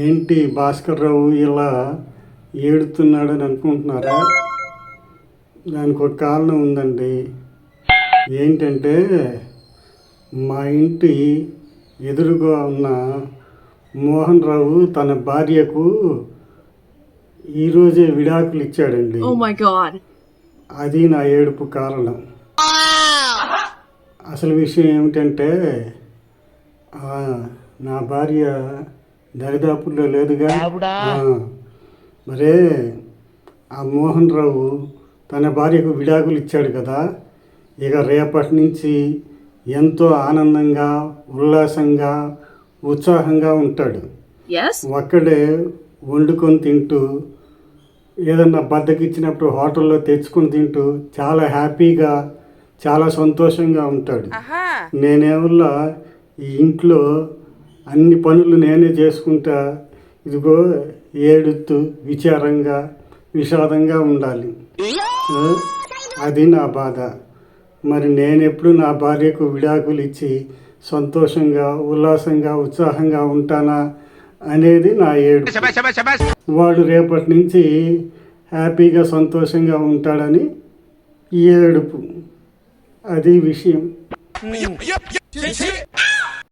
ఏంటి భాస్కర్ రావు ఇలా ఏడుతున్నాడని అనుకుంటున్నారా? దానికి ఒక కారణం ఉందండి. ఏంటంటే మా ఇంటి ఎదురుగా ఉన్న మోహన్ రావు తన భార్యకు ఈరోజే విడాకులు ఇచ్చాడండి. Oh my god. అది నా ఏడుపు కారణం. అసలు విషయం ఏమిటంటే నా భార్య దరిదాపుల్లో లేదుగా. మరే ఆ మోహన్ రావు తన భార్యకు విడాకులు ఇచ్చాడు కదా, ఇక రేపటి నుంచి ఎంతో ఆనందంగా, ఉల్లాసంగా, ఉత్సాహంగా ఉంటాడు. Yes? ఒక్కడే వండుకొని తింటూ, ఏదన్నా బద్దకిచ్చినప్పుడు హోటల్లో తెచ్చుకొని తింటూ చాలా హ్యాపీగా, చాలా సంతోషంగా ఉంటాడు. నేనేమల్లా ఈ ఇంట్లో అన్ని పనులు నేనే చేసుకుంటా ఇదిగో ఏడుతూ విచారంగా, విషాదంగా ఉండాలి. అది నా బాధ. మరి నేనెప్పుడు నా భార్యకు విడాకులు ఇచ్చి సంతోషంగా, ఉల్లాసంగా, ఉత్సాహంగా ఉంటానా అనేది నా ఏడు. వాడు రేపటి నుంచి హ్యాపీగా, సంతోషంగా ఉంటాడని ఏడుపు. అది విషయం.